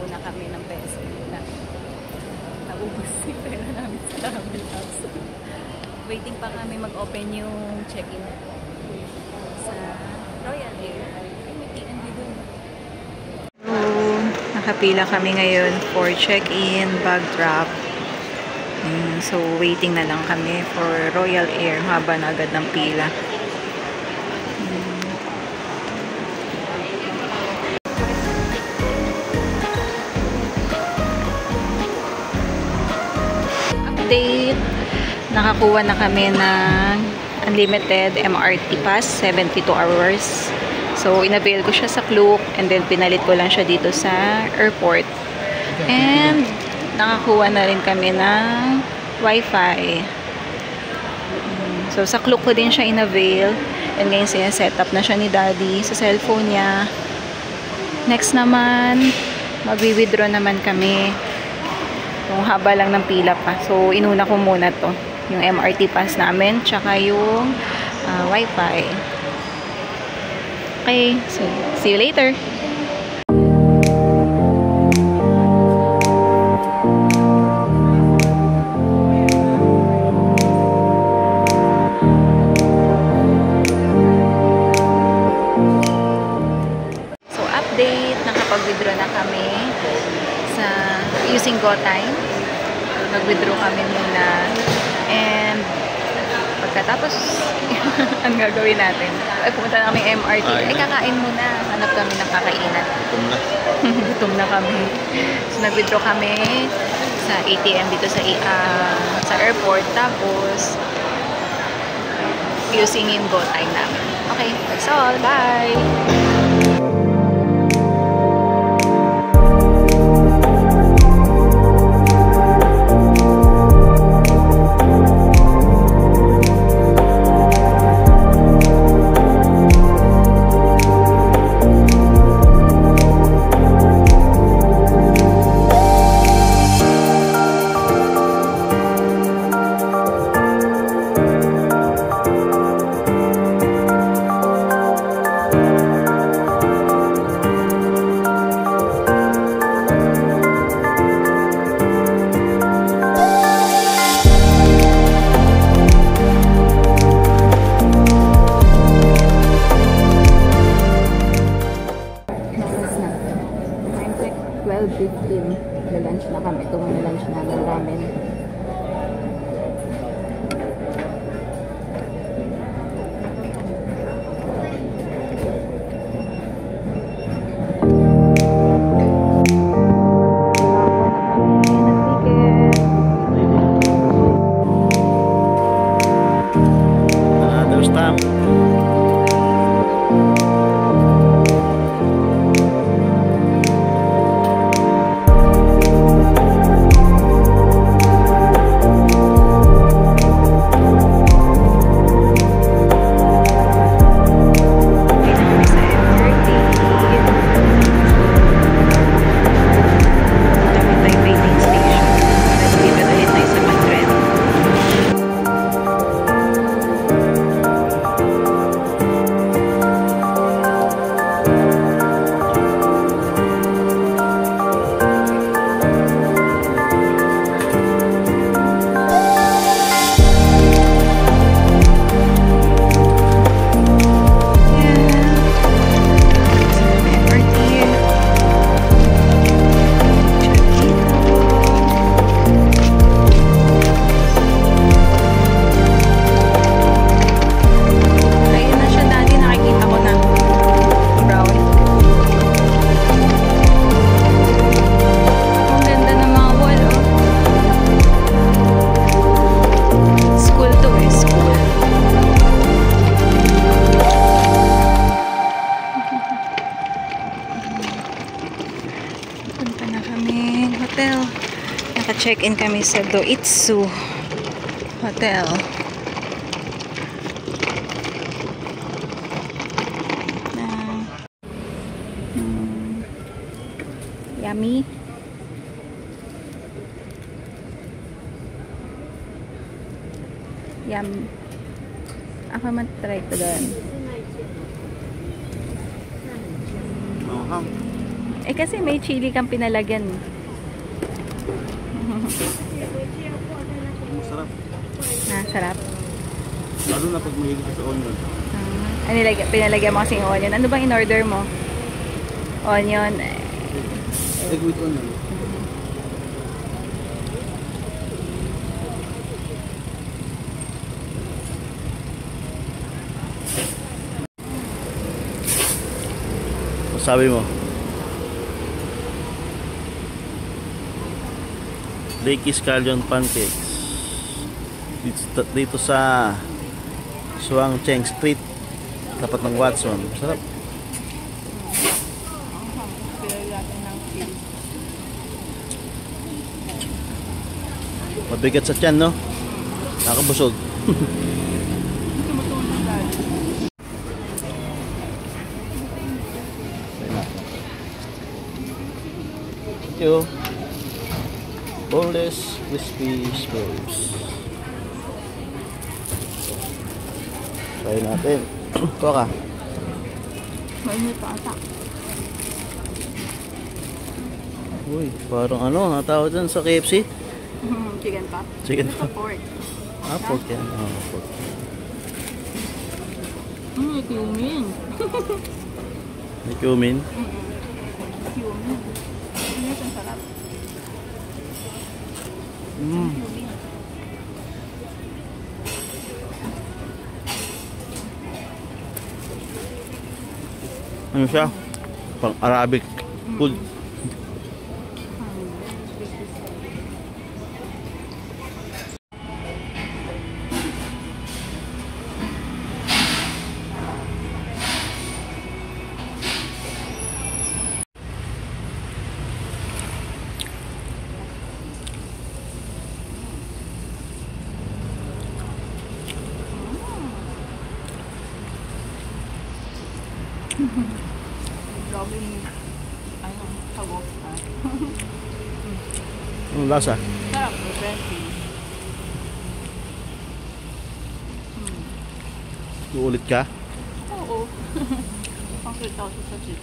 muna kami ng peso na naubos yung pera namin sa travel house. Waiting pa kami mag-open yung check-in sa Royal Air. Nakapila kami ngayon for check-in, bag drop. So, waiting na lang kami for Royal Air. Haba na agad ng pila. Update. Nakakuha na kami ng unlimited MRT pass, 72 hours. So, inabail ko siya sa Klook and then pinalit ko lang siya dito sa airport. And, nakakuha na rin kami ng Wi-Fi. So, sa Klook ko din siya inavail. And ngayon siya set up na siya ni Daddy sa cellphone niya. Next naman, mag-withdraw naman kami. Yung haba lang ng pila pa. So, inuna ko muna to. Yung MRT pass namin, tsaka yung Wi-Fi. Okay, so see you later. So update, nakapag-withdraw na kami sa using GoTime. Nag-withdraw kami muna and pagkatapos ang gagawin natin ay pumunta na kami MRT. Ay kakain muna, hanap kami ng kakainan. Gutom na kami. So nag-withdraw kami sa ATM dito sa airport, tapos using yung GoTime namin. Okay, that's all. Bye! Lunch na kami. Ito muna lunch namin, ramen. Another stop. Naka-check-in kami sa Doitsu Hotel. Yummy. Yum. Ako matry ko doon. Eh kasi may chili kang pinalagyan. Masarap. Sarap. Lalo na pag mahilig sa onion. Pinalagyan mo kasing onion. Ano bang in-order mo? Onion. Egg with onion. Sabi mo? Lakey Scallion Pancakes dito sa Suang Cheng Street, tapat ng Watson. Sarap. Mabigat sa tiyan, no? Nakabusog. Thank you. Boneless crispy spurs. Try natin. Ito ka. May pata. Uy, parang ano, natawag dyan sa KFC? Chicken pop. Chicken Ito pop. pork. Pork yan. Pork. Cumin. May cumin. Cumin. Ang sarap. Ano siya? Pang Arabic food. Grabing, tawag. Anong lasa? Sarap, refreshing. Uulit ka? Oo. Pang-kita ako sa chip.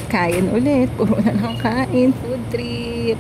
Kain ulit. Puro na lang kain. Food trip.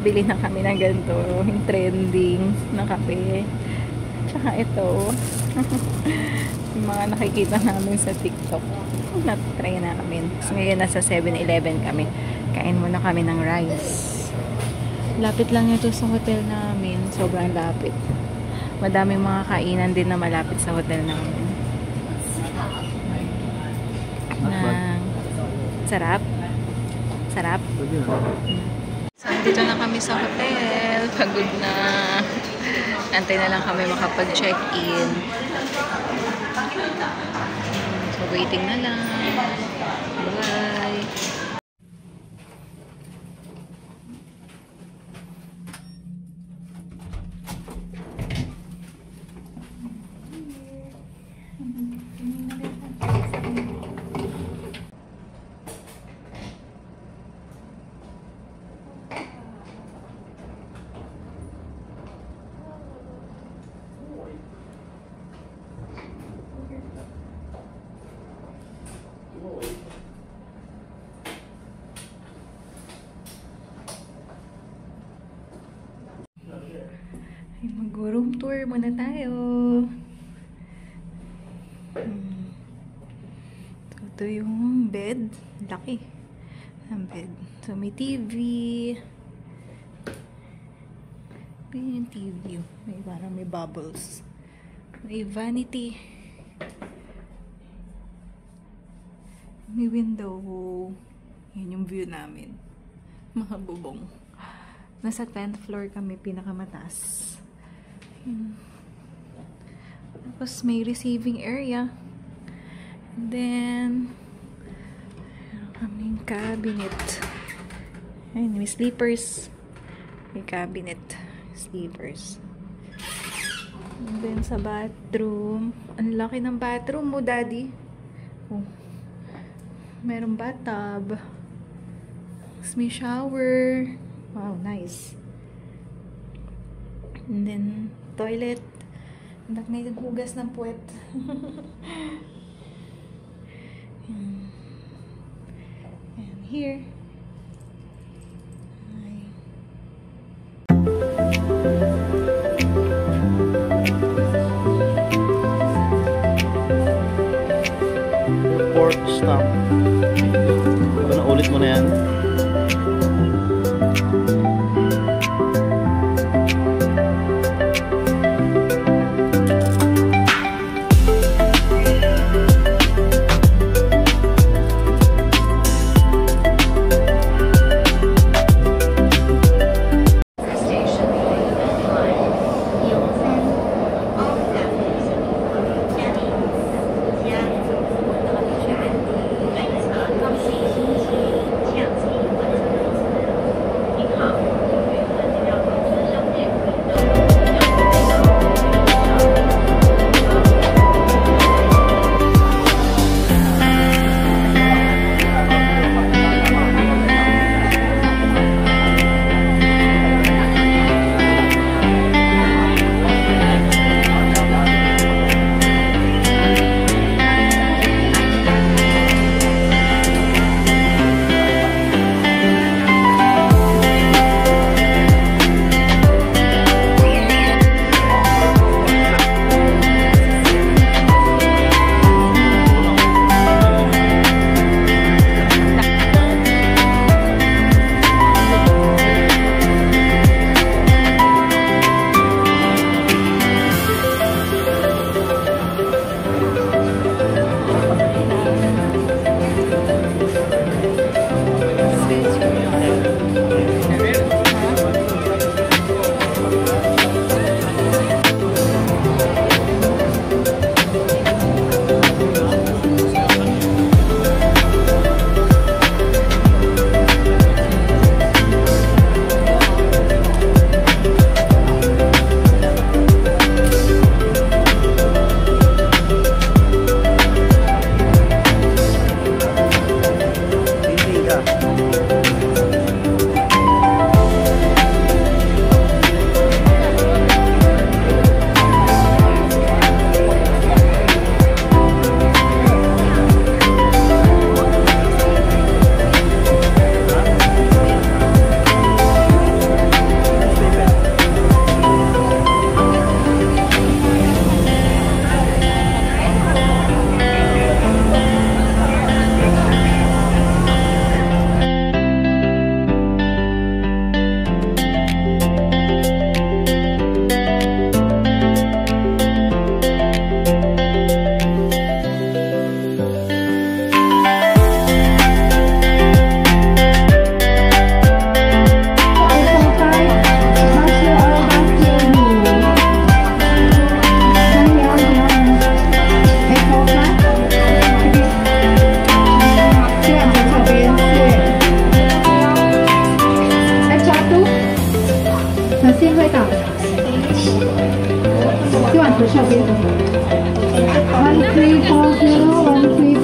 Kabili na kami ng ganito. Yung trending na kape. Tsaka ito. Yung mga nakikita namin sa TikTok. Natry na kami. So, ngayon nasa 7-Eleven kami. Kain muna kami ng rice. Lapit lang ito sa hotel namin. Sobrang lapit. Madaming mga kainan din na malapit sa hotel namin. Sarap. Sarap. So, dito na kami sa hotel. Pagod na. Antay na lang kami makapag-check-in. So, waiting na lang. Bye. Mag-room tour muna tayo. So, ito yung bed. Laki ang bed. So, may TV. May yung TV. May parang may bubbles. May vanity. May window. Yan yung view namin. Mga bubong. Nasa 10th floor kami, pinakamataas. Tapos may receiving area. And then meron kaming cabinet. Ayun, may sleepers. May cabinet. Sleepers. And then sa bathroom. Ang laki ng bathroom mo, daddy. Oh. Merong bathtub. Tapos may shower. Wow, nice. And then toilet. Anak na yung hugas ng puwet. And here. Pork stump. Ano, ulit mo na yan. One three four zero 1 3